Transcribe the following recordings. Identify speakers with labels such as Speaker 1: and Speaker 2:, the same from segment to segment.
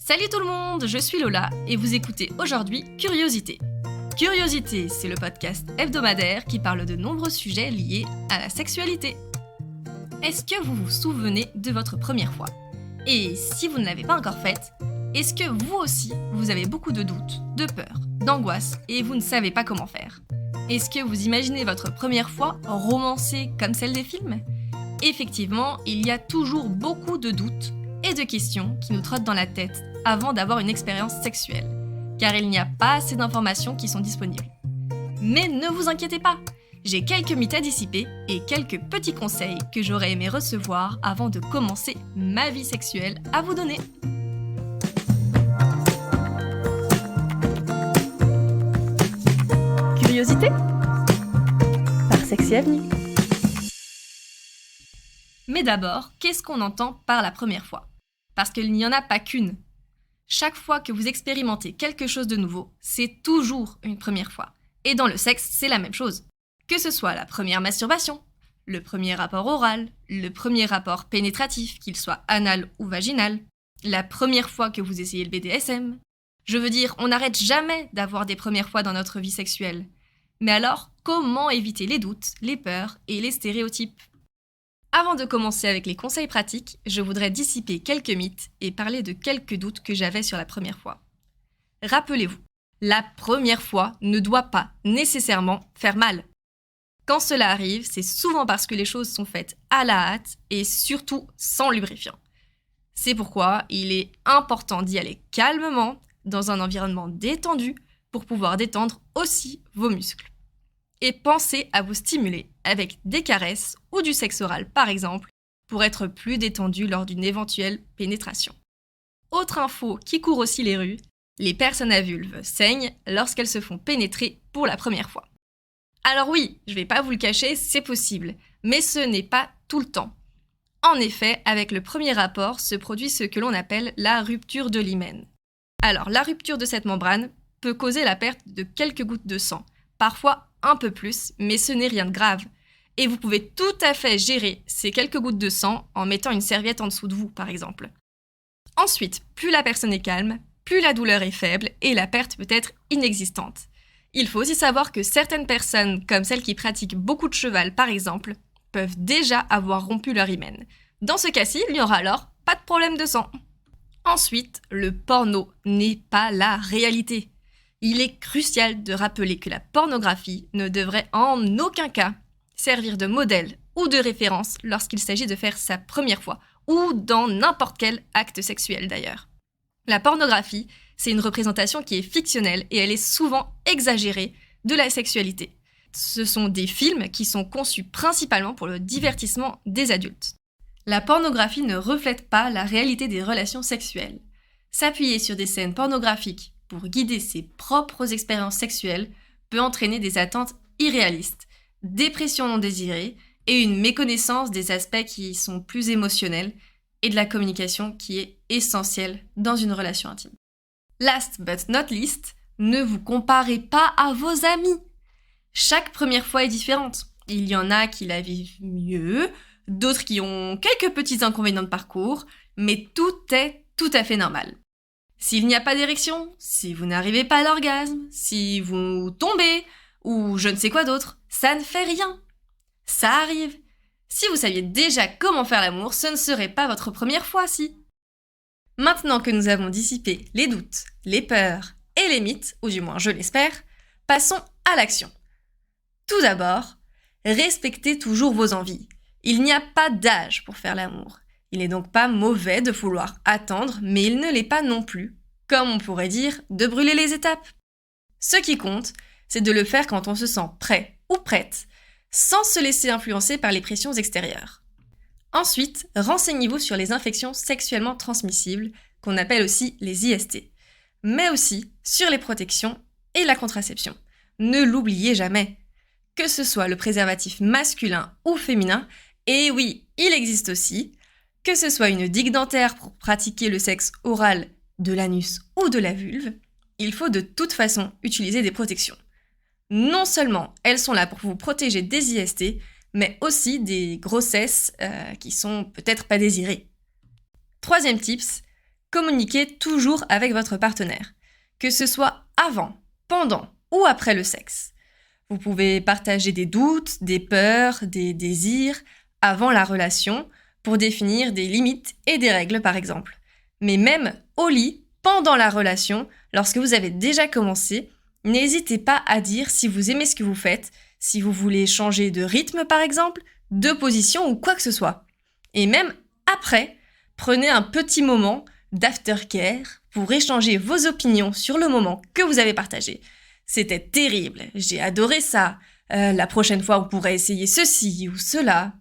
Speaker 1: Salut tout le monde, je suis Lola et vous écoutez aujourd'hui Curiosité. Curiosité, c'est le podcast hebdomadaire qui parle de nombreux sujets liés à la sexualité. Est-ce que vous vous souvenez de votre première fois ? Et si vous ne l'avez pas encore faite, est-ce que vous aussi, vous avez beaucoup de doutes, de peurs, d'angoisses et vous ne savez pas comment faire ? Est-ce que vous imaginez votre première fois romancée comme celle des films ? Effectivement, il y a toujours beaucoup de doutes et de questions qui nous trottent dans la tête avant d'avoir une expérience sexuelle, car il n'y a pas assez d'informations qui sont disponibles. Mais ne vous inquiétez pas, j'ai quelques mythes à dissiper et quelques petits conseils que j'aurais aimé recevoir avant de commencer ma vie sexuelle à vous donner. Curiosité par Sexy Avenue. Mais d'abord, qu'est-ce qu'on entend par la première fois ? Parce qu'il n'y en a pas qu'une. Chaque fois que vous expérimentez quelque chose de nouveau, c'est toujours une première fois. Et dans le sexe, c'est la même chose. Que ce soit la première masturbation, le premier rapport oral, le premier rapport pénétratif, qu'il soit anal ou vaginal, la première fois que vous essayez le BDSM. Je veux dire, on n'arrête jamais d'avoir des premières fois dans notre vie sexuelle. Mais alors, comment éviter les doutes, les peurs et les stéréotypes ? Avant de commencer avec les conseils pratiques, je voudrais dissiper quelques mythes et parler de quelques doutes que j'avais sur la première fois. Rappelez-vous, la première fois ne doit pas nécessairement faire mal. Quand cela arrive, c'est souvent parce que les choses sont faites à la hâte et surtout sans lubrifiant. C'est pourquoi il est important d'y aller calmement, dans un environnement détendu, pour pouvoir détendre aussi vos muscles. Et pensez à vous stimuler avec des caresses ou du sexe oral par exemple, pour être plus détendu lors d'une éventuelle pénétration. Autre info qui court aussi les rues, les personnes à vulve saignent lorsqu'elles se font pénétrer pour la première fois. Alors oui, je vais pas vous le cacher, c'est possible, mais ce n'est pas tout le temps. En effet, avec le premier rapport se produit ce que l'on appelle la rupture de l'hymen. Alors la rupture de cette membrane peut causer la perte de quelques gouttes de sang, parfois un peu plus, mais ce n'est rien de grave. Et vous pouvez tout à fait gérer ces quelques gouttes de sang en mettant une serviette en dessous de vous, par exemple. Ensuite, plus la personne est calme, plus la douleur est faible et la perte peut être inexistante. Il faut aussi savoir que certaines personnes, comme celles qui pratiquent beaucoup de cheval par exemple, peuvent déjà avoir rompu leur hymen. Dans ce cas-ci, il n'y aura alors pas de problème de sang. Ensuite, le porno n'est pas la réalité. Il est crucial de rappeler que la pornographie ne devrait en aucun cas servir de modèle ou de référence lorsqu'il s'agit de faire sa première fois, ou dans n'importe quel acte sexuel d'ailleurs. La pornographie, c'est une représentation qui est fictionnelle et elle est souvent exagérée de la sexualité. Ce sont des films qui sont conçus principalement pour le divertissement des adultes. La pornographie ne reflète pas la réalité des relations sexuelles. S'appuyer sur des scènes pornographiques pour guider ses propres expériences sexuelles peut entraîner des attentes irréalistes, des pressions non désirées et une méconnaissance des aspects qui sont plus émotionnels et de la communication qui est essentielle dans une relation intime. Last but not least, ne vous comparez pas à vos amis. Chaque première fois est différente. Il y en a qui la vivent mieux, d'autres qui ont quelques petits inconvénients de parcours, mais tout est tout à fait normal. S'il n'y a pas d'érection, si vous n'arrivez pas à l'orgasme, si vous tombez, ou je ne sais quoi d'autre, ça ne fait rien. Ça arrive. Si vous saviez déjà comment faire l'amour, ce ne serait pas votre première fois, si. Maintenant que nous avons dissipé les doutes, les peurs et les mythes, ou du moins je l'espère, passons à l'action. Tout d'abord, respectez toujours vos envies. Il n'y a pas d'âge pour faire l'amour. Il n'est donc pas mauvais de vouloir attendre, mais il ne l'est pas non plus, comme on pourrait dire, de brûler les étapes. Ce qui compte, c'est de le faire quand on se sent prêt ou prête, sans se laisser influencer par les pressions extérieures. Ensuite, renseignez-vous sur les infections sexuellement transmissibles, qu'on appelle aussi les IST, mais aussi sur les protections et la contraception. Ne l'oubliez jamais. Que ce soit le préservatif masculin ou féminin, et oui, il existe aussi, que ce soit une digue dentaire pour pratiquer le sexe oral de l'anus ou de la vulve, il faut de toute façon utiliser des protections. Non seulement elles sont là pour vous protéger des IST, mais aussi des grossesses qui sont peut-être pas désirées. Troisième tips, communiquez toujours avec votre partenaire, que ce soit avant, pendant ou après le sexe. Vous pouvez partager des doutes, des peurs, des désirs avant la relation pour définir des limites et des règles par exemple. Mais même au lit, pendant la relation, lorsque vous avez déjà commencé, n'hésitez pas à dire si vous aimez ce que vous faites, si vous voulez changer de rythme par exemple, de position ou quoi que ce soit. Et même après, prenez un petit moment d'aftercare pour échanger vos opinions sur le moment que vous avez partagé. C'était terrible, j'ai adoré ça. La prochaine fois, vous pourrez essayer ceci ou cela.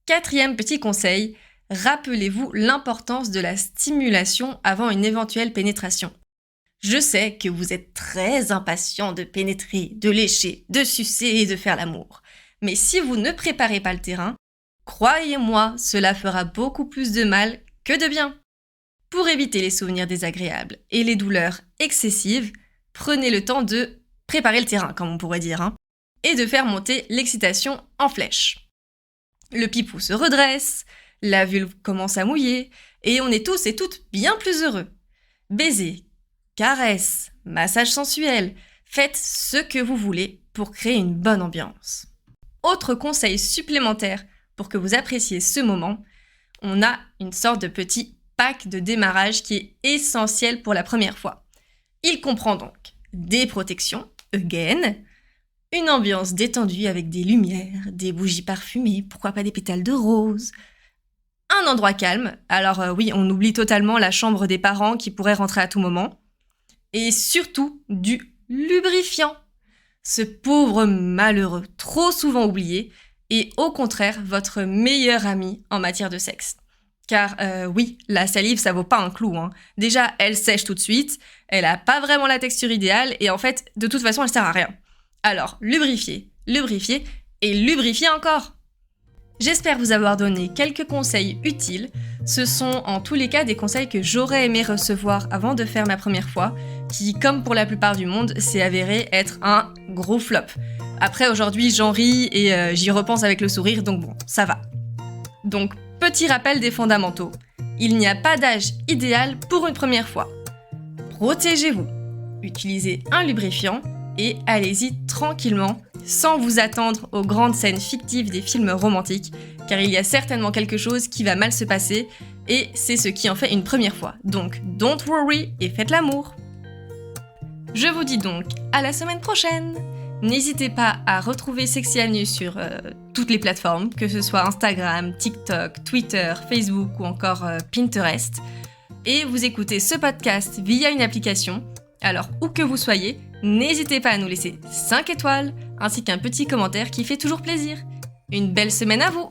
Speaker 1: 4e petit conseil, rappelez-vous l'importance de la stimulation avant une éventuelle pénétration. Je sais que vous êtes très impatient de pénétrer, de lécher, de sucer et de faire l'amour. Mais si vous ne préparez pas le terrain, croyez-moi, cela fera beaucoup plus de mal que de bien. Pour éviter les souvenirs désagréables et les douleurs excessives, prenez le temps de préparer le terrain, comme on pourrait dire, et de faire monter l'excitation en flèche. Le pipou se redresse, la vulve commence à mouiller, et on est tous et toutes bien plus heureux. Baisers, caresses, massages sensuels, faites ce que vous voulez pour créer une bonne ambiance. Autre conseil supplémentaire pour que vous appréciez ce moment, on a une sorte de petit pack de démarrage qui est essentiel pour la première fois. Il comprend donc des protections, again, une ambiance détendue avec des lumières, des bougies parfumées, pourquoi pas des pétales de rose, un endroit calme, alors oui, on oublie totalement la chambre des parents qui pourrait rentrer à tout moment, et surtout du lubrifiant. Ce pauvre malheureux, trop souvent oublié, est au contraire votre meilleur ami en matière de sexe. Car oui, la salive, ça vaut pas un clou. Déjà, elle sèche tout de suite, elle a pas vraiment la texture idéale, et en fait, de toute façon, elle sert à rien. Alors, lubrifiez et lubrifiez encore. J'espère vous avoir donné quelques conseils utiles. Ce sont en tous les cas des conseils que j'aurais aimé recevoir avant de faire ma première fois, qui, comme pour la plupart du monde, s'est avéré être un gros flop. Après, aujourd'hui, j'en ris et j'y repense avec le sourire, donc bon, ça va. Donc, petit rappel des fondamentaux. Il n'y a pas d'âge idéal pour une première fois. Protégez-vous. Utilisez un lubrifiant et allez-y tranquillement, sans vous attendre aux grandes scènes fictives des films romantiques, car il y a certainement quelque chose qui va mal se passer, et c'est ce qui en fait une première fois. Donc, don't worry et faites l'amour. Je vous dis donc à la semaine prochaine. N'hésitez pas à retrouver Sexy Avenue sur toutes les plateformes, que ce soit Instagram, TikTok, Twitter, Facebook ou encore Pinterest. Et vous écoutez ce podcast via une application. Alors, où que vous soyez, n'hésitez pas à nous laisser 5 étoiles, ainsi qu'un petit commentaire qui fait toujours plaisir. Une belle semaine à vous!